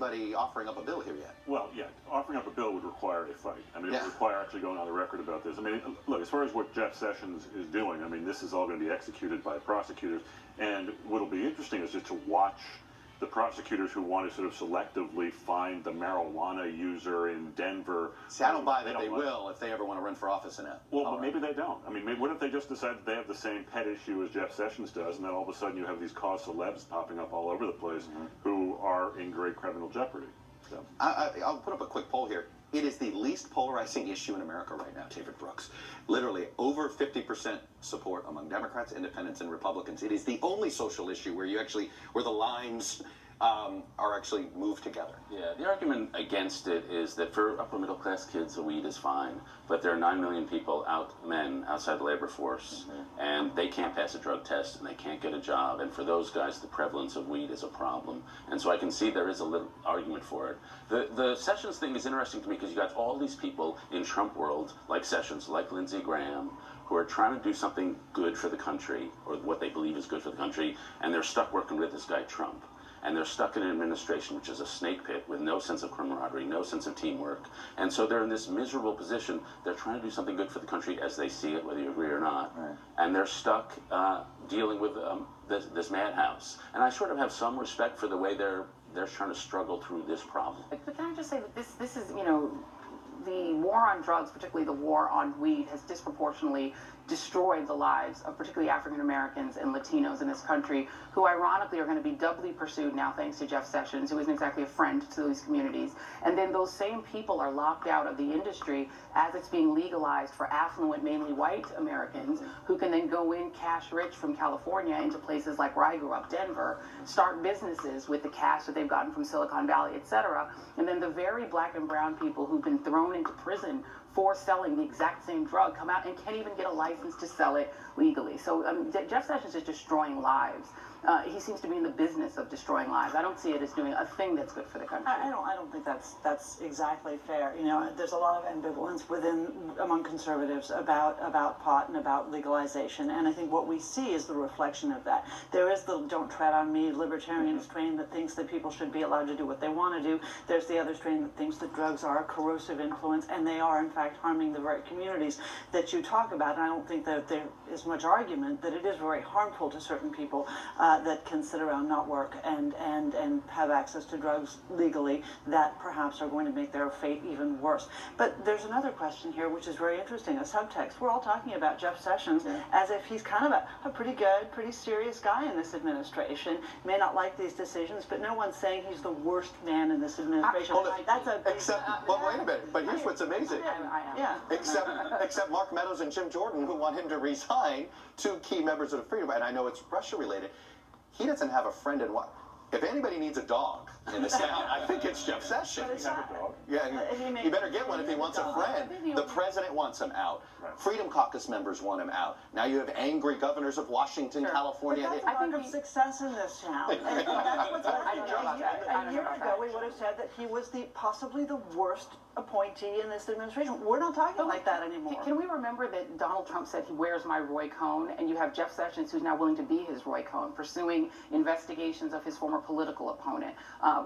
anybody offering up a bill here yet. Well, yeah, offering up a bill would require a fight. I mean, it Yeah. would require actually going on the record about this. I mean, look, as far as what Jeff Sessions is doing, I mean, this is all going to be executed by prosecutors. And what'll be interesting is just to watch the prosecutors who want to sort of selectively find the marijuana user in Denver. See, I don't buy that they will if they ever want to run for office in it. Well, but maybe they don't. I mean, what if they just decide that they have the same pet issue as Jeff Sessions does, and then all of a sudden you have these cause celebs popping up all over the place who are in great criminal jeopardy. So. I'll put up a quick poll here. It is the least polarizing issue in America right now, David Brooks. Literally over 50% support among Democrats, Independents, and Republicans. It is the only social issue where the lines are actually moved together. Yeah, the argument against it is that for upper middle class kids, the weed is fine, but there are 9 million people men outside the labor force, and they can't pass a drug test and they can't get a job, and for those guys, the prevalence of weed is a problem. And so I can see there is a little argument for it. The Sessions thing is interesting to me because you got all these people in Trump world, like Sessions, like Lindsey Graham, who are trying to do something good for the country, or what they believe is good for the country, and they're stuck working with this guy Trump. And they're stuck in an administration which is a snake pit with no sense of camaraderie, no sense of teamwork. And so they're in this miserable position. They're trying to do something good for the country as they see it, whether you agree or not. Right. And they're stuck dealing with this madhouse. And I sort of have some respect for the way they're trying to struggle through this problem. But can I just say that this is, you know, the war on drugs, particularly the war on weed, has disproportionately destroyed the lives of particularly African Americans and Latinos in this country, who ironically are going to be doubly pursued now thanks to Jeff Sessions, who isn't exactly a friend to these communities. And then those same people are locked out of the industry as it's being legalized for affluent, mainly white Americans, who can then go in cash rich from California into places like where I grew up, Denver, start businesses with the cash that they've gotten from Silicon Valley, etc. And then the very black and brown people who've been thrown into prison for selling the exact same drug come out and can't even get a license to sell it legally. So Jeff Sessions is destroying lives. He seems to be in the business of destroying lives. I don't see it as doing a thing that's good for the country. I don't think that's exactly fair. You know, there's a lot of ambivalence among conservatives about pot and about legalization, and I think what we see is the reflection of that. There is the "don't tread on me" libertarian strain that thinks that people should be allowed to do what they want to do. There's the other strain that thinks that drugs are a corrosive influence, and they are in fact harming the very communities that you talk about. And I don't think that there is much argument that it is very harmful to certain people that can sit around, not work, and have access to drugs legally that perhaps are going to make their fate even worse. But there's another question here which is very interesting, a subtext. We're all talking about Jeff Sessions as if he's kind of a pretty good, pretty serious guy in this administration. May not like these decisions, but no one's saying he's the worst man in this administration. That's a big... Well, wait a minute, but here's what's amazing. Yeah. Except Mark Meadows and Jim Jordan, who want him to resign, two key members of the Freedom, and I know it's Russia-related. He doesn't have a friend in what? If anybody needs a dog in this town, I think it's Jeff Sessions. Yeah, he better get one if he wants a friend. The president wants him out. Freedom Caucus members want him out. Now you have angry governors of Washington, California. But that's a mark of success in this town. And that's what's happening. A year ago, we would have said that he was possibly the worst appointee in this administration. We're not talking like that anymore. Can we remember that Donald Trump said he wears my Roy Cohn, and you have Jeff Sessions, who's now willing to be his Roy Cohn, pursuing investigations of his former political opponent,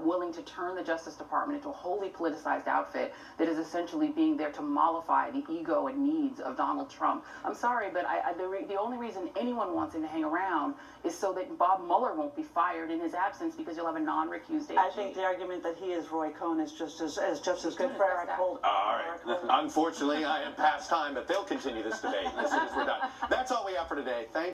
willing to turn the Justice Department into a wholly politicized outfit that is essentially being there to mollify the ego and needs of Donald Trump. I'm sorry, but the only reason anyone wants him to hang around is so that Bob Mueller won't be fired in his absence because you'll have a non-recused AG. I think the argument that he is Roy Cohn is just as good for Eric Holder. All right. Unfortunately, I am past time, but they'll continue this debate as soon as we're done. That's all we have for today. Thank